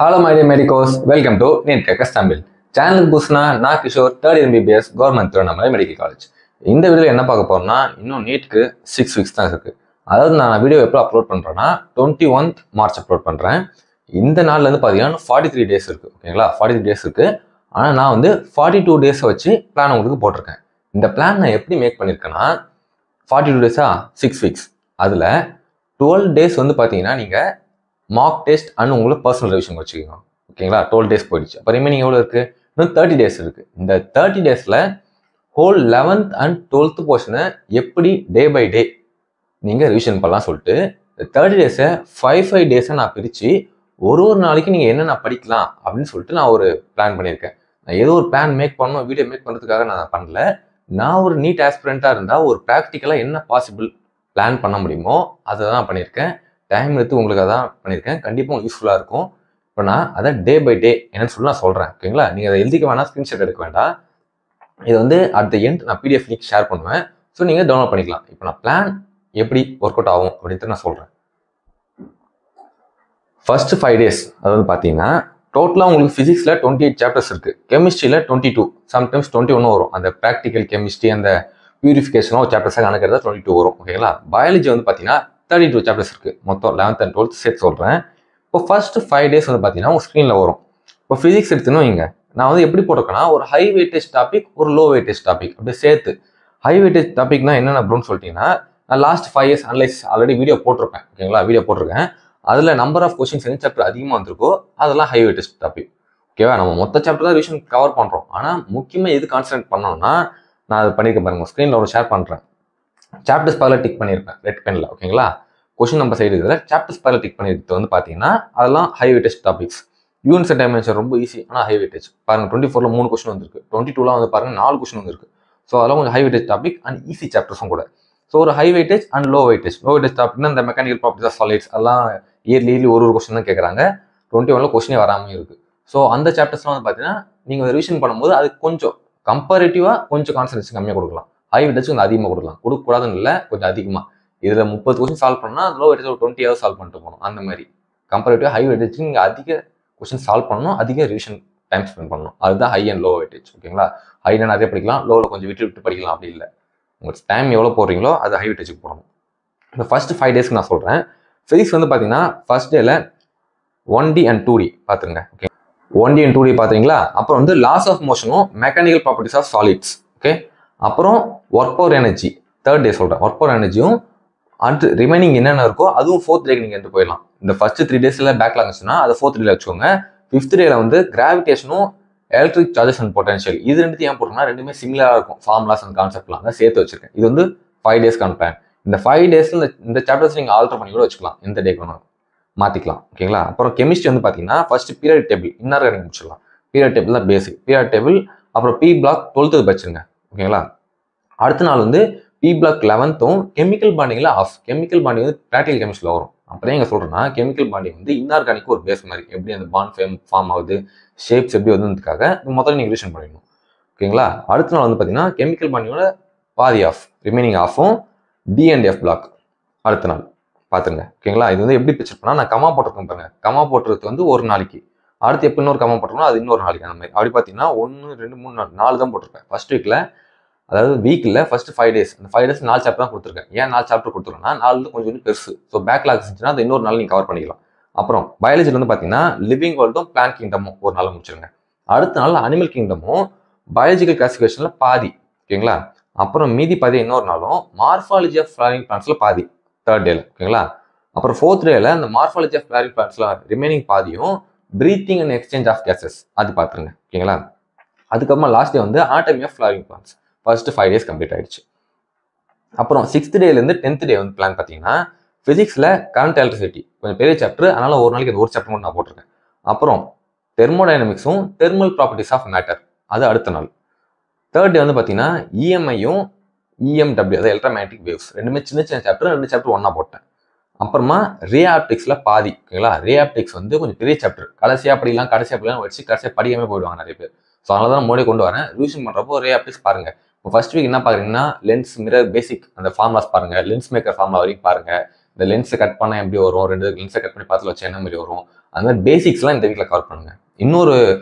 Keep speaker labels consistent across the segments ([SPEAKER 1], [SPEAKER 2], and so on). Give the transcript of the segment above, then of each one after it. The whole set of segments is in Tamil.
[SPEAKER 1] Hello my dear medicos, welcome to NeetCrackers Tamil. சேனலுக்கு புதுசுனா நான் Kishore third year MBBS government Tiruvannamalai medical college. இந்த வீடியோவில் என்ன பார்க்க போறோம்னா இன்னும் நீட்க்கு 6 வீக்ஸ் தான் இருக்கு. அதாவது நான் வீடியோ எப்போ அப்லோட் பண்றேன்னா 21th மார்ச் அப்லோட் பண்றேன். இந்த நாள்ல இருந்து பார்த்தீங்கன்னா 43 டேஸ் இருக்கு. ஓகேங்களா, 43 டேஸ் இருக்கு. ஆனால் நான் வந்து 42 டேஸை வச்சு பிளான் உங்களுக்கு போட்டிருக்கேன். இந்த பிளான் நான் எப்படி மேக் பண்ணியிருக்கேன்னா 42 டேஸா 6 வீக்ஸ். அதில் 12 டேஸ் வந்து பார்த்தீங்கன்னா நீங்கள் மார்க் டெஸ்ட் அண்ட் உங்களுக்கு பர்சனல் ரிவிஷன் வச்சுக்கோங்க. ஓகேங்களா, 12 டேஸ் போயிடுச்சு. அப்போ ரிமைனிங் எவ்வளோ இருக்குது? இன்னும் 30 டேஸ் இருக்குது. இந்த 30 டேஸில் ஹோல் 11th அண்ட் 12th போர்ஷனை எப்படி டே பை டே நீங்கள் ரிவிஷன் பண்ணலாம் சொல்லிட்டு இந்த 30 டேஸை 5 டேஸை நான் பிரித்து ஒரு நாளைக்கு நீங்கள் என்னென்ன படிக்கலாம் அப்படின்னு சொல்லிட்டு நான் ஒரு பிளான் பண்ணியிருக்கேன். நான் ஏதோ ஒரு பிளான் மேக் பண்ணணும், வீடியோ மேக் பண்ணுறதுக்காக நான் பண்ணல. நான் ஒரு நீட் ஆஸ்பிரண்ட்டாக இருந்தால் ஒரு ப்ராக்டிக்கலாக என்ன பாசிபிள் பிளான் பண்ண முடியுமோ அதை தான் பண்ணியிருக்கேன். டைம் எடுத்து உங்களுக்கு அதான் பண்ணியிருக்கேன். கண்டிப்பாக உங்களுக்கு யூஸ்ஃபுல்லாக இருக்கும். இப்போ நான் அதை டே பை டே என்னன்னு சொல்லி நான் சொல்கிறேன். ஓகேங்களா, நீங்கள் அதை எழுதிக்க வேணாம், ஸ்க்ரீன்ஷாட் எடுக்க வேண்டாம். இது வந்து அட் த எண்ட் நான் PDF லிங்க் ஷேர் பண்ணுவேன். ஸோ நீங்கள் டவுன்லோட் பண்ணிக்கலாம். இப்போ நான் பிளான் எப்படி ஒர்க் அவுட் ஆகும் அப்படின்ட்டு நான் சொல்கிறேன். ஃபர்ஸ்ட் 5 டேஸ் அதாவது பார்த்தீங்கன்னா டோட்டலாக உங்களுக்கு ஃபிசிக்ஸில் 28 சாப்டர்ஸ் இருக்குது. கெமிஸ்ட்ரியில் 22, சம்டைம்ஸ் 21 வரும். அந்த ப்ராக்டிக்கல் கெமிஸ்ட்ரி அந்த பியூரிஃபிகேஷனோ சாப்டர்ஸாக கணக்கிறதா 22 வரும். ஓகேங்களா, பயாலஜி வந்து பார்த்தீங்கன்னா 32 சாப்டர்ஸ் இருக்குது. மொத்தம் 11th and 12th சேர்த்து சொல்கிறேன். இப்போ ஃபர்ஸ்ட் 5 டேஸ் வந்து பார்த்தீங்கன்னா உங்கள் ஸ்க்ரீனில் வரும். இப்போ ஃபிசிக்ஸ் எடுத்துன்னு வைங்க, நான் வந்து எப்படி போட்டிருக்கேன்னா ஒரு ஹை வெயிட்டேஜ் டாபிக், ஒரு லோ வெயிட்டேஜ் டாபிக் அப்படியே சேர்த்து. ஹை வெயிட்டேஜ் டாபிக்னா என்னென்ன அப்படின்னு சொல்லிட்டீங்கன்னா நான் last 5 years analyse already video போட்டிருப்பேன். ஓகேங்களா, வீடியோ போட்டிருக்கேன். அதில் நம்பர் ஆஃப் கொஸ்டின்ஸ் எந்த சாப்டர் அதிகமாக வந்திருக்கோ அதெல்லாம் ஹை வெயிட்டேஜ் டாபிக். ஓகேவா, நம்ம மொத்த சாப்டர் தான் ரிவிஷன் கவர் பண்ணுறோம். ஆனால் முக்கியமாக எது கான்சன்ட்ரேட் பண்ணோம்னா நான் அதை பண்ணியிருக்கேன் பாருங்க, ஸ்க்ரீனில் ஒரு ஷேர் பண்ணுறேன். சாப்டர்ஸ் பகலில் டிக் பண்ணியிருப்பேன் ரெட் பெனில். ஓகேங்களா, கொஸ்டின் நம்பர் சைடு இதில் சாப்டர்ஸ் பகலில் டிக் பண்ணியிருக்கிறது வந்து பார்த்தீங்கன்னா அதெல்லாம் high weightage topics. Units and dimension ரொம்ப ஈஸி, ஆனால் ஹை வெயிட்டேஜ். பாருங்க 24ல் 3 கொஸ்டின் வந்திருக்கு, 22லாம் வந்து பாருங்க 4 கொஸ்டின் வந்திருக்கு. ஸோ அதெல்லாம் கொஞ்சம் high weightage topic and easy சாப்டர்ஸும் கூட. ஸோ ஒரு high weightage and low weightage. Low weightage டாபிக்னா இந்த மெக்கானிக்கல் ப்ராப்பர்ட்டிஸ் ஆஃப் சாலிட்ஸ் அதெல்லாம் இயர்லி ஒரு கொஸ்டின் தான் கேட்குறாங்க. 21ல் கொஸ்டினே வராமல் இருக்குது. ஸோ அந்த சாப்டர்ஸ்லாம் வந்து பார்த்தீங்கன்னா நீங்கள் ரிவிஷன் பண்ணும்போது அது கொஞ்சம் கம்பேரிட்டிவாக கொஞ்சம் கான்சன்ட்ரேஷன் கம்மியாக கொடுக்கலாம். ஹை வெயிட்டேஜ் கொஞ்சம் அதிகமாக கொடுக்கலாம். கொடுக்கக்கூடாதுன்னு இல்லை, கொஞ்சம் அதிகமாக. இதில் 30 கொஸ்டின் சால்வ் பண்ணால் லோ வெயிட்டேஜ் ஒரு 20 ஹவர்ஸ் சால்வ் பண்ணிட்டு போகணும். அந்த மாதிரி கம்பேரிட்டிவாக ஹை வெயிட்டேஜ் நீங்கள் அதிக கொஸ்டின் சால்வ் பண்ணணும், அதிக ரிவிஷன் டைம் ஸ்பெண்ட் பண்ணணும். அதுதான் ஹை அண்ட் லோ வெயிட்டேஜ். ஓகேங்களா, ஹையில் நிறைய படிக்கலாம், லோவில் கொஞ்சம் விட்டு படிக்கலாம். அப்படி இல்லை, உங்களுக்கு டைம் எவ்வளோ போடுறீங்களோ அது ஹை வெயிட்டேஜுக்கு போடணும். இப்போ ஃபர்ஸ்ட் 5 டேஸ்க்கு நான் சொல்கிறேன். ஃபிசிக்ஸ் வந்து பார்த்தீங்கன்னா ஃபர்ஸ்ட் டேல 1D and 2D பார்த்துருங்க. ஓகே, 1D and 2D பார்த்துறீங்களா. அப்புறம் வந்து லாஸ் ஆஃப் மோஷனும் mechanical properties of solids. Okay, அப்புறம் work power energy third day சொல்கிறேன். ஒர்க் பவர் எனர்ஜியும் அடுத்து ரிமைனிங் என்னென்ன இருக்கோ அதுவும் 4th டேக்கு நீங்கள் எடுத்து போயிடலாம். இந்த ஃபர்ஸ்ட் 3 டேஸில் பேக்லாக் இருந்துச்சுன்னா அதை 4th டேல வச்சுக்கோங்க. 5th டேல வந்து கிராவிடேஷனும் எலக்ட்ரிக் சார்ஜஸ் அண்ட் பொட்டன்ஷியல் இது ரெண்டுத்தையும் ஏன் போட்டோம்னா ரெண்டுமே சிமிலராக இருக்கும். ஃபார்முலாஸ் அண்ட் கான்செப்ட்லாம் தான் சேர்த்து வச்சிருக்கேன். இது வந்து 5 டேஸ்க்கான பிளான். இந்த 5 டேஸில் இந்த சாப்டர்ஸ் நீங்கள் ஆல்டர் பண்ணி கூட வச்சுக்கலாம், எந்த டேக்கு வேணும் மாற்றிக்கலாம். ஓகேங்களா, அப்புறம் கெமிஸ்ட்ரி வந்து பார்த்தீங்கன்னா ஃபர்ஸ்ட் பீரியட் டேபிள் இன்ஆர்கானிக் முடிச்சிடலாம். பீரியட் டேபிள் தான் பேசிக். பீரியட் டேபிள் அப்புறம் பி பிளாக் 12th வச்சுருங்க. ஓகேங்களா, அடுத்த நாள் வந்து பி பிளாக் 11th கெமிக்கல் பாண்டிங்கில் ஆஃப். கெமிக்கல் பாண்டிங் வந்து ப்ராக்டிகல் கெமிஸ்ட்ரியில் வரும். அப்புறம் எங்க சொல்கிறேன்னா கெமிக்கல் பாண்டிங் வந்து இன்ஆர்கானிக் ஒரு பேஸ் மாதிரி எப்படி அந்த பாண்ட் ஃபார்ம் ஆகுது, ஷேப்ஸ் எப்படி வந்ததுக்காக முதல்ல நீங்கள் ரிவிஷன் பண்ணிடணும். ஓகேங்களா, அடுத்த நாள் வந்து பார்த்தீங்கன்னா கெமிக்கல் பாண்டிங்கோட பாதி ஆஃப், ரிமைனிங் ஆஃபும் டி அண்ட் எஃப் பிளாக் அடுத்த நாள் பார்த்துருங்க. ஓகேங்களா, இது வந்து எப்படி பிக்சர் பண்ணால் நான் கமா போட்டிருக்கேன் பாருங்க. கமா போட்டுறது வந்து ஒரு நாளைக்கு, அடுத்து எப்போ இன்னொரு கமா போட்டிருக்கணும் அது இன்னொரு நாளைக்கு. அந்த மாதிரி அப்படி பார்த்தீங்கன்னா 1 2 3 4 தான் போட்டிருப்பேன் ஃபர்ஸ்ட் வீக்கில். அதாவது வீக்கில் ஃபர்ஸ்ட் 5 டேஸ், அந்த 5 டேஸ் 4 சாப்டர் தான் கொடுத்துருக்கேன். ஏன் 4 சாப்டர் கொடுத்துருக்கேன்னா 4 கொஞ்சம் பெருசு. ஸோ பேக்லாக் இருந்துச்சுன்னா அது இன்னொரு நாள் நீங்கள் கவர் பண்ணிக்கலாம். அப்புறம் பயாலஜியில் வந்து பார்த்தீங்கன்னா லிவிங் வேர்ல்டும் பிளான்ட் கிங்டமும் ஒரு நாள் முடிச்சிருங்க. அடுத்த நாள் அனிமல் கிங்டமும் பயாலஜிக்கல் கிளாசிஃபிகேஷனில் பாதி. ஓகேங்களா, அப்புறம் மீதி பாதி இன்னொரு நாளும் மார்ஃபாலஜி ஆஃப் ஃப்ளவரிங் பிளான்ட்ஸில் பாதி 3rd டேல. ஓகேங்களா, அப்புறம் 4th டேல அந்த மார்ஃபாலஜி ஆஃப் ஃப்ளவரிங் பிளான்ட்ஸில் ரிமைனிங் பாதியும் breathing and exchange of gases அது பார்த்துருங்க. ஓகேங்களா, அதுக்கப்புறமா லாஸ்ட் டே வந்து anatomy of flowering plants. First 5 days complete ஆயிடுச்சு. அப்புறம் 6th டேலேருந்து 10th டே வந்து பிளான் பார்த்தீங்கன்னா ஃபிசிக்ஸில் கரண்ட் எலக்ட்ரிசிட்டி கொஞ்சம் பெரிய சாப்டர், அதனால ஒரு நாளைக்கு அந்த ஒரு சாப்டர் மட்டும் நான் போட்டிருக்கேன். அப்புறம் தெர்மோடைனமிக்ஸும் தெர்மல் ப்ராப்பர்ட்டிஸ் ஆஃப் மேட்டர் அது அடுத்த நாள். 3rd டே வந்து பார்த்தீங்கன்னா EMIயும் EMW அதாவது எலக்ட்ரோமேக்னெட்டிக் வேவ்ஸ் ரெண்டுமே சின்ன சின்ன சாப்டர், 2 சாப்டர் ஒன்றா போட்டேன். அப்புறமா ரியாப்டிக்ஸில் பாதி. ஓகேங்களா, ரியாப்டிக்ஸ் வந்து கொஞ்சம் பெரிய சாப்டர், கடைசியாக படிக்கலாம் வச்சு கடைசியாக படிக்காமல் போயிடுவாங்க நிறைய பேர். ஸோ அதனால தான் மோடி கொண்டு வரேன். ரிவிஷன் பண்ணுறப்போ ரியாப்டிக்ஸ் பாருங்க. இப்போ ஃபர்ஸ்ட் வீக் என்ன பார்க்குறீங்கன்னா லென்ஸ் மிரர் பேசிக் அந்த ஃபார்முலாஸ் பாருங்க, லென்ஸ் மேக்கர் ஃபார்முலா வரைக்கும் பாருங்க. இந்த லென்ஸை கட் பண்ணால் எப்படி வரும், 2 லென்ஸை கட் பண்ணி பார்த்துல வச்சு என்ன மாதிரி வரும், அது மாதிரி பேசிக்ஸ்லாம் இந்த வீக்கில் கவர் பண்ணுங்க. இன்னொரு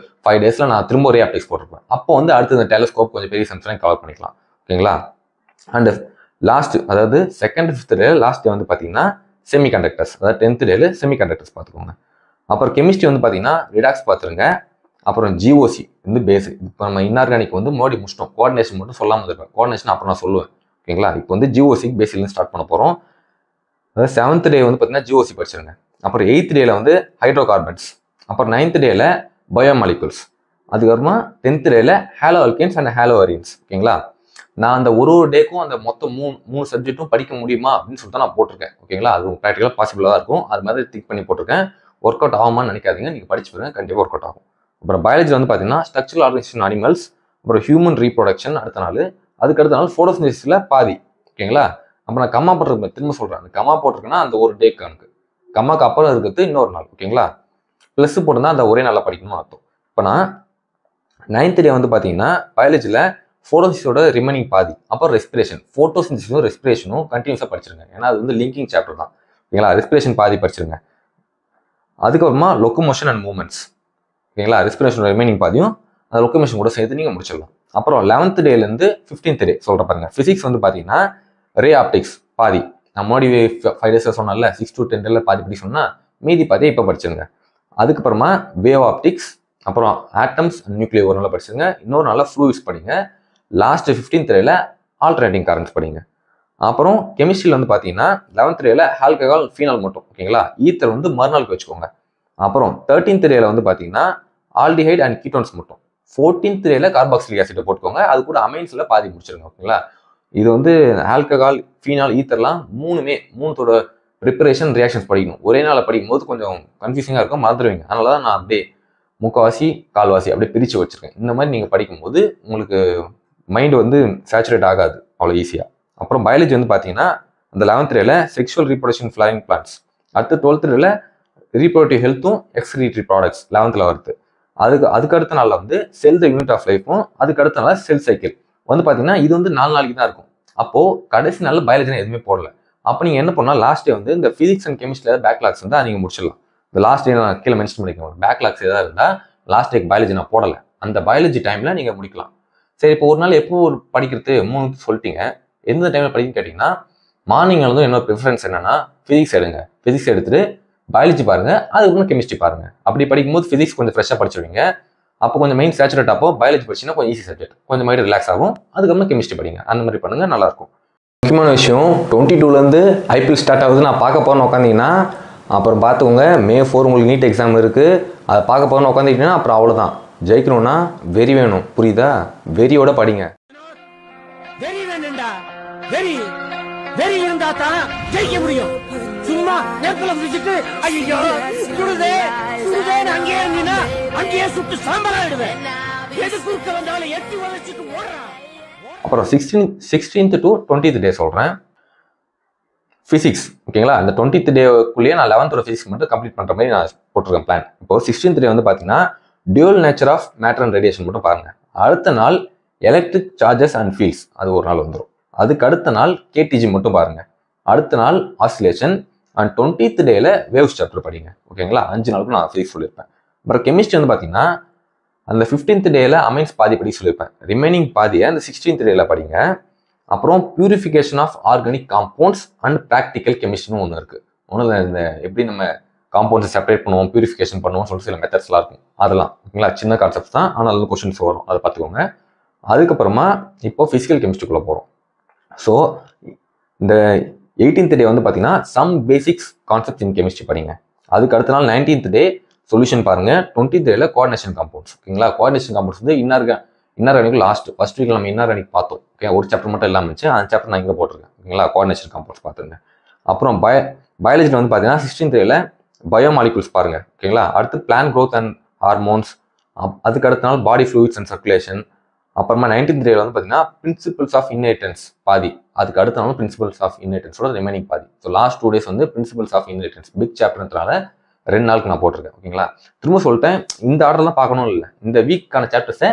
[SPEAKER 1] 5 daysல நான் திரும்ப ஒரே ஆப்டிக்ஸ் போட்டிருப்பேன். அப்போ வந்து அடுத்து இந்த டெலஸ்கோப் கொஞ்சம் பெரிய சென்ஸ்லாம் கவர் பண்ணிக்கலாம். ஓகேங்களா? அண்ட் லாஸ்ட், அதாவது second 5th day last day வந்து பார்த்தீங்கன்னா செமிகண்டக்டர்ஸ், அதாவது 10th டேல செமிகண்டக்டர்ஸ் பார்த்துக்கோங்க. அப்புறம் கெமிஸ்ட்ரி வந்து பார்த்தீங்கன்னா ரிடாக்ஸ் பார்த்துருங்க. அப்புறம் ஜிஓசி வந்து பேசிக். இப்போ நம்ம இன்ஆர்கானிக் வந்து மோடி முடிச்சிட்டோம். கோஆர்டினேஷன் மட்டும் சொல்லாமல் இருப்பேன். கோஆர்டினேஷன் அப்புறம் நான் சொல்லுவேன். ஓகேங்களா? இப்போ வந்து ஜிஓசிக்கு பேசிக்லேருந்து ஸ்டார்ட் பண்ண போகிறோம். அதாவது 7th டே வந்து பார்த்தீங்கன்னா ஜிஓசி படிச்சிருங்க. அப்புறம் 8th டேல வந்து ஹைட்ரோ கார்பன்ஸ். அப்புறம் 9th டேல பயோமாலிகுல்ஸ். அதுக்கப்புறமா 10th டேல Halo alkanes and Halo arenes. ஓகேங்களா? நான் அந்த ஒரு டேக்கும் அந்த மொத்தம் மூணு சப்ஜெக்ட்டும் படிக்க முடியுமா அப்படின்னு சொல்லிட்டு நான் போட்டிருக்கேன். ஓகேங்களா? அது ப்ராக்டிக்கலாக பாசிபிளாக தான் இருக்கும். அது மாதிரி திங்க் பண்ணி போட்டிருக்கேன். ஒர்க் அவுட் ஆகுமான்னு நினைக்காதீங்க. நீங்கள் படிச்சு பாருங்க, கண்டிப்பாக ஒர்க் அவுட் ஆகும். அப்புறம் பயாலஜி வந்து பார்த்தீங்கன்னா ஸ்ட்ரக்சரல் ஆர்கனைசேஷன் அனிமல்ஸ், அப்புறம் ஹியூமன் ரீப்ரொடக்ஷன் அடுத்த நாள், அதுக்கடுத்த நாள் ஃபோட்டோசிந்தசிஸில் பாதி. ஓகேங்களா? அப்புறம் நான் கம்மா போட்டிருக்கேன், திரும்ப சொல்கிறேன். அந்த கம்மா போட்டிருக்கேன்னா அந்த ஒரு டேக்கு கணக்கு, கம்மாக்கு அப்புறம் இருக்கிறது இன்னொரு நாள். ஓகேங்களா? ப்ளஸ் போட்டிருந்தா அந்த ஒரே நாளில் படிக்கணும்னு அர்த்தம். இப்போ நான் 9th டே வந்து பார்த்தீங்கன்னா பயாலஜியில் ஃபோட்டோசிஸோட ரிமைனிங் பாதி, அப்புறம் ரெஸ்பிரேஷன். ஃபோட்டோசிந்தசிஸும் ரெஸ்பிரேஷனும் கண்டினியூஸாக படிச்சிருங்க. ஏன்னா அது வந்து லிங்கிங் சாப்டர் தான். ஓகேங்களா? ரெஸ்பிரேஷன் பாதி படிச்சிருங்க. அதுக்கப்புறமா லொக்கோமோஷன் அண்ட் மூவ்மெண்ட்ஸ். ஓகேங்களா? ரெஸ்பிரேஷன் ரிமைனிங் பாதியும் அந்த லொக்கோமோஷன் கூட சேர்த்து நீங்கள் முடிச்சிடலாம். அப்புறம் 11th டேலேருந்து 15th டே சொல்கிற பாருங்க. ஃபிசிக்ஸ் வந்து பார்த்தீங்கன்னா ரே ஆப்டிக்ஸ் பாதி. நான் மோடி 5 days சொன்னால 6 to 10 டேல பாதி படி சொன்னால் மீதி பாதியை இப்போ படிச்சிருங்க. அதுக்கப்புறமா வேவ் ஆப்டிக்ஸ், அப்புறம் ஆட்டம்ஸ் அண்ட் நியூக்ளியர் ஒரு நாள் படிச்சிருங்க. இன்னொரு நாளில் ஃப்ளூயிட்ஸ் படிங்க. லாஸ்ட் 15th டேல ஆல்டர்னேட்டிங் கரண்ட்ஸ் படிங்க. அப்புறம் கெமிஸ்ட்ரியில் வந்து பார்த்தீங்கன்னா 11th டேல ஆல்கஹால் ஃபீனால் மட்டும். ஓகேங்களா? ஈத்தர் வந்து மறுநாளுக்கு வச்சுக்கோங்க. அப்புறம் 13th டேல வந்து பார்த்தீங்கன்னா ஆல்டிஹைட் அண்ட் கீட்டோன்ஸ் மட்டும். 14th டேல கார்பாக்சிலிக் ஆசிட் போட்டுக்கோங்க. அது கூட அமைன்ஸில் பாதி முடிச்சிருங்க. ஓகேங்களா? இது வந்து ஆல்கஹால், ஃபீனால், ஈத்தர்லாம் மூணுத்தோட ப்ரிப்பரேஷன் ரியாக்ஷன்ஸ் படிக்கணும். ஒரே நாளில் படிக்கும் போது கொஞ்சம் கன்ஃபியூசிங்காக இருக்கும், மறந்துடுவீங்க. அதனால தான் நான் அப்படியே முக்கால்வாசி கால்வாசி அப்படியே பிரித்து வச்சிருக்கேன். இந்த மாதிரி நீங்கள் படிக்கும்போது உங்களுக்கு மைண்டு வந்து சேச்சுரேட் ஆகாது அவ்வளோ ஈஸியாக. அப்புறம் பயாலஜி வந்து பார்த்தீங்கன்னா அந்த 11th டேல செக்ஷுவல் ரீப்ரொடக்ஷன் ஃப்ளையிங் பிளான்ஸ். அடுத்து 12th டேல ரீப்ரொடக்டிவ் ஹெல்த்தும் எக்ஸ்கிரீட்டரி ப்ராடக்ட்ஸ் 11th வருது. அதுக்கு அடுத்த நாளில் வந்து செல் த யூனிட் ஆஃப் லைஃப்பும், அதுக்கு அடுத்த நாள் செல் சைக்கிள் வந்து பார்த்தீங்கன்னா இது வந்து 4 நாளைக்கு தான் இருக்கும். அப்போது கடைசி நாளில் பயாலஜி எதுவுமே போடல. அப்போ நீங்கள் என்ன பண்ணலாம், லாஸ்ட் டே வந்து இந்த ஃபிசிக்ஸ் அண்ட் கெமிஸ்ட்ரியில் பேக்லாக்ஸ் இருந்தால் நீங்கள் முடிச்சிடலாம். இந்த லாஸ்ட் டே நான் கீழே மென்ஷன் பண்ணிக்கோங்க. பேக்லாக்ஸ் எதாவது இருந்தால் லாஸ்ட் டேக்கு பயாலஜி நான் போடலை, அந்த பயாலஜி டைமில் நீங்கள் முடிக்கலாம். சரி, இப்போ ஒரு நாள் எப்போ படிக்கிறது 3 சொல்லிட்டீங்க. எந்த டைமில் படிக்கணும்னு கேட்டிங்கன்னா மார்னிங் வந்து என்னோட ப்ரிஃபரன்ஸ் என்னன்னா ஃபிசிக்ஸ் எடுங்க. ஃபிசிக்ஸ் எடுத்துட்டு பயாலஜி பாருங்க, அதுக்கப்புறம் கெமிஸ்ட்ரி பாருங்க. அப்படி படிக்கும்போது ஃபிசிக்ஸ் கொஞ்சம் ஃப்ரெஷ்ஷாக படிச்சிருவீங்க. அப்போ கொஞ்சம் மைண்ட் சேச்சுரேட் அப்போ பயாலஜி படிச்சிங்கன்னா கொஞ்சம் ஈஸி சப்ஜெக்ட், கொஞ்சம் மைண்ட் ரிலாக்ஸ் ஆகும். அதுக்கப்புறம் கெமிஸ்ட்ரி படிங்க. அந்த மாதிரி பண்ணுங்க, நல்லாயிருக்கும். முக்கியமான விஷயம் 22லேருந்து ஐபிஎல் ஸ்டார்ட் ஆகுது. நான் பார்க்க போகிறேன்னு உட்காந்திங்கன்னா அப்புறம் பார்த்துக்கோங்க. May 4 உங்களுக்கு நீட் எக்ஸாம் இருக்குது. அதை பார்க்க போகிறேன்னு உட்காந்துக்கிட்டீங்கன்னா அப்புறம் அவ்வளோதான். ஜெயிக்கணும்னா வெறி வேணும், புரியுதா? வெறியோட படிங்க.
[SPEAKER 2] வெறி வேணும்டா, வெறி இருந்தா தான் ஜெயிக்க முடியும். சும்மா நேரத்துல பிடிச்சிட்டு ஐயோ சுடுதே அங்கேயே இருந்தீங்கன்னா அங்கேயே சுட்டு சாம்பலாயிடுவேன். எது குறுக்க வந்தாலும் எட்டி வளைச்சிட்டு ஓடுறான்.
[SPEAKER 1] அப்புறம் 16th to 20th டே சொல்கிறேன். ஃபிசிக்ஸ். ஓகேங்களா? அந்த 20th டேக்குள்ளேயே நான் 11th ஃபிசிக்ஸ் மட்டும் கம்ப்ளீட் பண்ணுற மாதிரி நான் போட்டிருக்கேன் பிளான். இப்போ 16th டே வந்து பார்த்தீங்கன்னா dual nature of matter and radiation மட்டும் பாருங்கள். அடுத்த நாள் எலக்ட்ரிக் சார்ஜஸ் அண்ட் ஃபீல்ட்ஸ், அது ஒரு நாள் வந்துடும். அதுக்கு அடுத்த நாள் கேடிஜி மட்டும் பாருங்கள். அடுத்த நாள் ஆசிலேஷன் அண்ட் 20th டேல வேவ்ஸ் சாப்டர் படிங்க. ஓகேங்களா? 5 நாளுக்கு நான் ஃபிசிக்ஸ் சொல்லியிருப்பேன். அப்புறம் கெமிஸ்ட்ரி வந்து பார்த்தீங்கன்னா அந்த 15th டேல அமைன்ஸ் பாதி படி சொல்லியிருப்பேன். ரிமைனிங் பாதியை அந்த 16th டேல படிங்க. அப்புறம் purification of organic compounds and practical கெமிஸ்ட்ரின்னு ஒன்று இருக்குது. ஒன்றும் இந்த எப்படி நம்ம காம்பவுண்ட்ஸை செப்பரேட் பண்ணுவோம், பியூரிஃபிகேஷன் பண்ணுவோம் சொல்லிட்டு சில மெத்தட்ஸ்லாம் இருக்கும். அதெல்லாம் ஓகேங்களா? சின்ன கான்செப்ட்ஸ் தான், ஆனால் அதில் கொஸ்டின்ஸ் வரும், அதை பார்த்துக்கோங்க. அதுக்கப்புறமா இப்போ ஃபிசிக்கல் கெமிஸ்ட்ரிக்குள்ளே போகிறோம். ஸோ இந்த 18th டே வந்து பார்த்தீங்கன்னா some basics concept in chemistry படிங்க. அதுக்கு அடுத்த நாள் 19th டே சொல்யூஷன் பாருங்க. 20th டேல கோஆர்டினேஷன் காம்பவுண்ட்ஸ். ஓகேங்களா? கோஆர்டினேஷன் காம்பவுண்ட்ஸ் வந்து இன்னார்கானிக் ஃபர்ஸ்ட் வீக்ல நம்ம இன்னார்கானிக் பார்த்தோம். ஓகே, ஒரு சாப்டர் மட்டும் இல்லாமல் இருந்துச்சு. அந்த சாப்டர் நான் இங்கே போட்டிருக்கேன். ஓகேங்களா? கோஆர்டினேஷன் காம்பவுண்ட்ஸ் பார்த்துருங்க. அப்புறம் பயாலஜியில் வந்து பார்த்தீங்கன்னா 16th டேல பயோமாலிகுல்ஸ் பாருங்க. ஓகேங்களா? அடுத்து பிளான் க்ரோத் அண்ட் ஹார்மோன்ஸ். அதுக்கு அடுத்த நாள் பாடி ஃப்ளூயிட்ஸ் அண்ட் சர்க்குலேஷன். அப்புறமா 19th டேல வந்து பார்த்தீங்கன்னா பிரின்சிபல்ஸ் ஆஃப் இன்ஹெரிட்டன்ஸ் பாதி. அதுக்கு அடுத்த நாள் பிரின்சிபல்ஸ் ஆஃப் இன்ஹெரிட்டன்ஸோட ரிமைனிங் பாதி. ஸோ லாஸ்ட் 2 days வந்து பிரின்சிபல்ஸ் ஆஃப் இன்ஹெரிட்டன்ஸ் பிக் சாப்டர்ன்றனால 2 நாளுக்கு நான் போட்டிருக்கேன். ஓகேங்களா? திரும்ப சொல்லிட்டேன், இந்த ஆர்டர்லாம் பார்க்கணும் இல்லை. இந்த வீக்கான சாப்டர்ஸை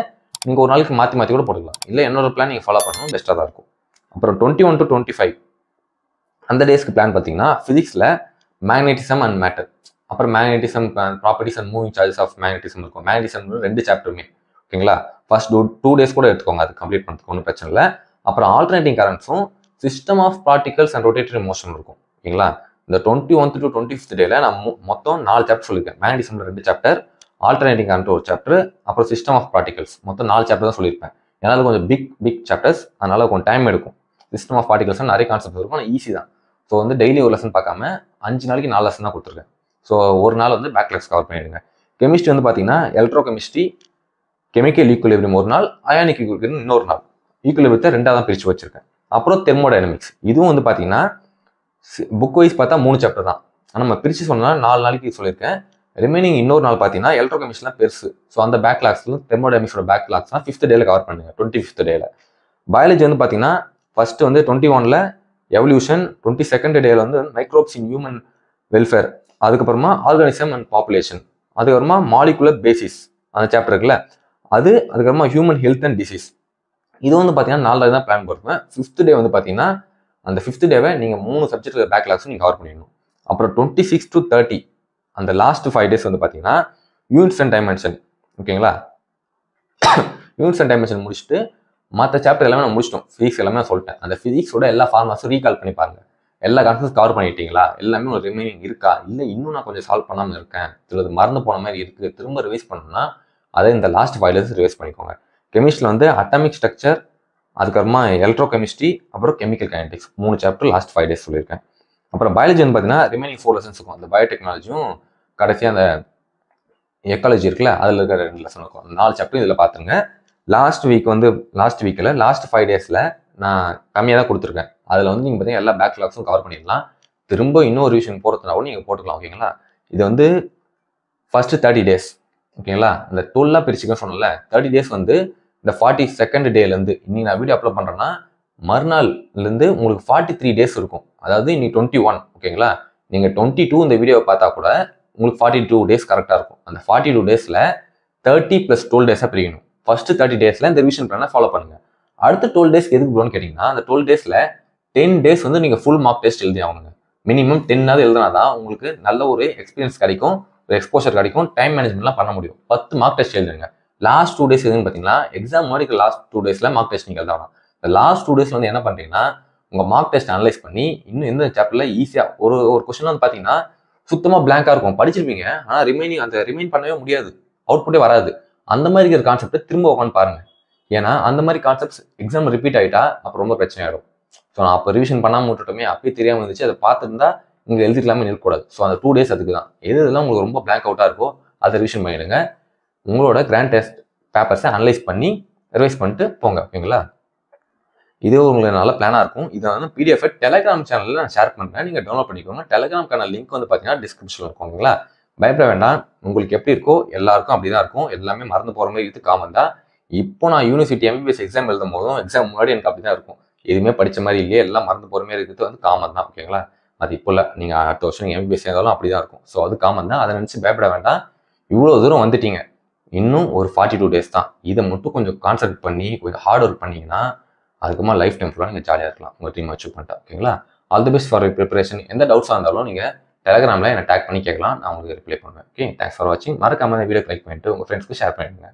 [SPEAKER 1] நீங்கள் ஒரு நாளைக்கு மாற்றி கூட போட்டுக்கலாம். இல்லை என்னோட பிளான் நீங்கள் ஃபாலோ பண்ணணும், பெஸ்ட்டாக தான் இருக்கும். அப்புறம் 21 to 25 அந்த டேஸ்க்கு பிளான் பார்த்தீங்கன்னா ஃபிசிக்ஸில் மேக்னெட்டிசம் அண்ட் மேட்டர். அப்புறம் magnetism properties and moving charges of magnetism இருக்கும். மேக்னட்டிசம் 2 சாப்டருமே ஓகேங்களா. ஃபர்ஸ்ட் 2 days கூட எடுத்துக்கோங்க, அது கம்ப்ளீட் பண்ணுறதுக்கு ஒன்றும் பிரச்சனை இல்லை. அப்புறம் ஆல்டர்னேட்டிங் கரண்ட்ஸும் system of particles and rotatory motion இருக்கும் ஓகேங்களா. இந்த 21th to 25th டேல நான் மொத்தம் 4 சாப்டர் சொல்லியிருக்கேன். மேக்னட்டிசம்ல 2 சாப்டர், ஆல்டர்னேட்டிங் கரண்ட் ஒரு சாப்டர், அப்புறம் சிஸ்டம் ஆஃப் பார்ட்டிகல்ஸ் மொத்தம் 4 சாப்டர் தான் சொல்லியிருப்பேன். ஏன்னா அது கொஞ்சம் பிக் சாப்டர்ஸ், அதனால கொஞ்சம் டைம் எடுக்கும். சிஸ்டம் ஆஃப் பார்ட்டிகல்ஸ் நிறைய கான்செப்ட் இருக்கும், ஆனால் ஈஸி தான். ஸோ வந்து டெய்லி ஒரு லெசன் பார்க்காம 5 நாளைக்கு 4 லெசன் தான் கொடுத்துருக்கேன். ஸோ ஒரு நாள் வந்து பேக்லாக்ஸ் கவர் பண்ணிடுங்க. கெமிஸ்ட்ரி வந்து பார்த்தீங்கன்னா எலக்ட்ரோ கெமிஸ்ட்ரி, கெமிக்கல் ஈக்குலிபிரியம் ஒரு நாள், அயானிக் ஈக்குலிபிரியம் இன்னொரு நாள். ஈக்குலிபிரியத்தை 2ஆக தான் பிரித்து வச்சிருக்கேன். அப்புறம் தெர்மோடைனமிக்ஸ், இதுவும் வந்து பார்த்தீங்கன்னா புக் வைஸ் பார்த்தா 3 சாப்டர் தான், ஆனால் நம்ம பிரித்து சொன்னால் 4 நாளைக்கு சொல்லியிருக்கேன். ரிமைனிங் இன்னொரு நாள் பார்த்தீங்கன்னா எலக்ட்ரோ கெமிஸ்ட்ரிலாம் பெருசு. ஸோ அந்த பேக்லாக்ஸ்லும் தெர்மோடைனமிக்ஸோட பேக்லாக்ஸ்லாம் 5th டேல கவர் பண்ணுங்க, 25th டேல. பயாலஜி வந்து பார்த்தீங்கன்னா ஃபர்ஸ்ட் வந்து 21ல எவல்யூஷன், 22nd டேல வந்து மைக்ரோப்ஸ் இன் ஹியூமன் வெல்ஃபேர், அதுக்கப்புறமா ஆர்கானிசம் அண்ட் பாப்புலேஷன், அதுக்கப்புறமா மாலிகுலர் பேசிஸ் அந்த சாப்டர் இருக்குல்ல அது, அதுக்கப்புறமா ஹியூமன் ஹெல்த் அண்ட் டிசீஸ். இது வந்து பார்த்தீங்கன்னா 4 நாள் தான் பிளான் போட்டுருவேன். 5th டே வந்து பார்த்தீங்கன்னா அந்த 5th டேவை நீங்கள் 3 சப்ஜெக்ட் பேக்லாக்ஸும் நீங்கள் கவர் பண்ணிடணும். அப்புறம் 26 to 30 அந்த லாஸ்ட் 5 days வந்து பார்த்தீங்கன்னா யூனிட்ஸ் அண்ட் டைமென்ஷன் ஓகேங்களா. யூனிட்ஸ் அண்ட் டைமென்ஷன் முடிச்சுட்டு மற்ற சாப்டர் எல்லாமே நான் முடிச்சிட்டோம். ஃபிசிக்ஸ் எல்லாமே நான் சொல்லிட்டேன். அந்த ஃபிசிக்ஸோட எல்லா ஃபார்முலாஸும் ரீகால் பண்ணி பாருங்க. எல்லா கான்செப்ட்ஸ் கவர் பண்ணிட்டீங்களா, எல்லாமே ஒரு ரிமைனிங் இருக்கா, இல்லை இன்னும் நான் கொஞ்சம் சால்வ் பண்ணாமல் இருக்கேன், சிலது மறந்து போன மாதிரி இருக்குது, திரும்ப ரிவைஸ் பண்ணணும்னா அதை இந்த லாஸ்ட் 5 days ரிவைஸ் பண்ணிக்கோங்க. கெமிஸ்ட்ரியில் வந்து அட்டாமிக் ஸ்ட்ரக்சர், அதுக்கப்புறமா எலக்ட்ரோ கெமிஸ்ட்ரி, அப்புறம் chemical kinetics 3 chapter last 5 days சொல்லியிருக்கேன். அப்புறம் பயாலஜி வந்து பார்த்தீங்கன்னா ரிமைனிங் 4 lessons இருக்கும். அந்த பயோடெக்னாலஜியும் கடைசியாக அந்த எக்காலஜி இருக்குல்ல அதில் இருக்கிற 2 லெசன் இருக்கும். 4 சாப்டர் இதில் பார்த்துருங்க. லாஸ்ட் வீக்கில் லாஸ்ட் 5 daysல நான் கம்மியாக தான் கொடுத்துருக்கேன். அதில் வந்து நீங்கள் பார்த்தீங்கன்னா எல்லா பேக்லாக்ஸும் கவர் பண்ணிடலாம். திரும்ப இன்னொரு ரிவிஷன் போகிறதுனாலும் நீங்கள் போட்டுக்கலாம் ஓகேங்களா. இது வந்து ஃபர்ஸ்ட் 30 days ஓகேங்களா. இந்த 12ஆக பிரிச்சுக்கன்னு சொன்னல 30 days வந்து இந்த 42nd டேலேருந்து இன்னைக்கு நான் வீடியோ அப்லோட் பண்ணுறேன்னா மறுநாள்லேருந்து உங்களுக்கு 43 days இருக்கும். அதாவது இன்னைக்கு 21 ஓகேங்களா. நீங்கள் 22 இந்த வீடியோவை பார்த்தா கூட உங்களுக்கு 42 days கரெக்டாக இருக்கும். அந்த 42 daysல 30 + 12 days பிரிக்கணும். ஃபர்ஸ்ட் 30 daysல இந்த ரிவிஷன் பிளானை ஃபாலோ பண்ணுங்க. அடுத்த 12 days எதுக்கு ப்ரோன்னு கேட்டிங்கன்னா அந்த 12 daysல 10 days வந்து நீங்கள் ஃபுல் மார்க் டெஸ்ட் எழுதி ஆகணுங்க. மினிமம் 10ஆவது எழுதினா தான் உங்களுக்கு நல்ல ஒரு எக்ஸ்பீரியன்ஸ் கிடைக்கும், ஒரு எக்ஸ்போஷர் கிடைக்கும், டைம் மேனேஜ்மெண்ட்லாம் பண்ண முடியும். 10 மார்க் டெஸ்ட் எழுதுங்க. லாஸ்ட் 2 days எதுன்னு பார்த்தீங்கன்னா எக்ஸாம் மாதிரி லாஸ்ட் 2 daysல மார்க் டெஸ்ட் நீங்கள் எழுதலாம். இந்த லாஸ்ட் 2 days வந்து என்ன பண்ணுறீங்கன்னா உங்கள் மார்க் டெஸ்ட் அனலைஸ் பண்ணி இன்னும் எந்த சாப்டர்ல ஈஸியாக ஒரு கொஸ்டின் வந்து பார்த்தீங்கன்னா சுத்தமாக பிளாங்காக இருக்கும், படிச்சிருப்பீங்க ஆனால் ரிமைன் பண்ணவே முடியாது, அவுட்புட்டே வராது. அந்த மாதிரி இருக்கிற கான்செப்டை திரும்ப உட்காந்து பாருங்க. ஏன்னா அந்த மாதிரி கான்செப்ட்ஸ் எக்ஸாம் ரிப்பீட் ஆகிட்டா அப்போ ரொம்ப பிரச்சனை ஆகிடும். ஸோ நான் அப்போ ரிவிஷன் பண்ணாமல் விட்டுட்டோமே, அப்பயே தெரியாமல் இருந்துச்சு, அதை பார்த்துருந்தா இங்கே எழுதிக்கலாமே நிற்கக்கூடாது. ஸோ அந்த 2 days அதுக்கு தான். எதுலாம் உங்களுக்கு ரொம்ப பிளாங்க் அவுட்டாக இருக்கோ அதை ரிவிஷன் பண்ணிடுங்க. உங்களோட கிராண்ட் டெஸ்ட் பேப்பர்ஸை அனலைஸ் பண்ணி ரிவைஸ் பண்ணிட்டு போங்க ஓகேங்களா. இதே உங்களுக்கு நல்ல பிளானாக இருக்கும். இதை வந்து PDF டெலிகிராம் சேனலில் நான் ஷேர் பண்ணுறேன், நீங்கள் டவுன்லோட் பண்ணிக்கோங்க. டெலிகிராம்க்கான லிங்க் வந்து பார்த்தீங்கன்னா டிஸ்கிரிப்ஷனில் இருக்கும் ஓகேங்களா. பயப்பட வேண்டாம், உங்களுக்கு எப்படி இருக்கோ எல்லாருக்கும் அப்படி தான் இருக்கும். எல்லாமே மறந்து போகிற மாதிரி இது காமன் தான். இப்போ நான் யூனிவர்சிட்டி MBBS எக்ஸாம் எழுதும் போதும் எக்ஸாம் முன்னாடி எனக்கு அப்படி தான் இருக்கும். எதுவுமே படித்த மாதிரி இல்லையே, எல்லாம் மறந்து போகிற மாதிரி இருக்கிறது வந்து காமன் தான் ஓகேங்களா. அது இப்போ இல்லை, நீங்கள் அடுத்த வருஷம் நீங்கள் MBBS சேர்ந்தாலும் அப்படி தான் இருக்கும். ஸோ அது காமன் தான், அதை நினச்சி பயப்பட வேண்டாம். இவ்வளோ தூரம் வந்துட்டீங்க, இன்னும் ஒரு 42 days தான். இதை மட்டும் கொஞ்சம் கான்சென்ட்ரேட் பண்ணி கொஞ்சம் ஹார்ட் ஒர்க் பண்ணிங்கன்னா அதுக்கப்புறமா லைஃப் டைம் ஃபுல்லாக நீங்கள் ஜாலியாக இருக்கலாம் உங்கள் ட்ரீம் அச்சீவ் பண்ணிட்டா ஓகேங்களா. All the best for preparation. எந்த டவுட்ஸாக இருந்தாலும் நீங்கள் டெலிகிராமில் என்னை டேக் பண்ணி கேட்கலாம், நான் உங்களுக்கு ரிப்ளை பண்ணுவேன். ஓகே, தேங்க்ஸ் ஃபார் வாட்சிங். மறக்காம இந்த வீடியோ லைக் பண்ணிட்டு உங்கள் ஃப்ரெண்ட்ஸ்க்கு ஷேர் பண்ணிடுங்க.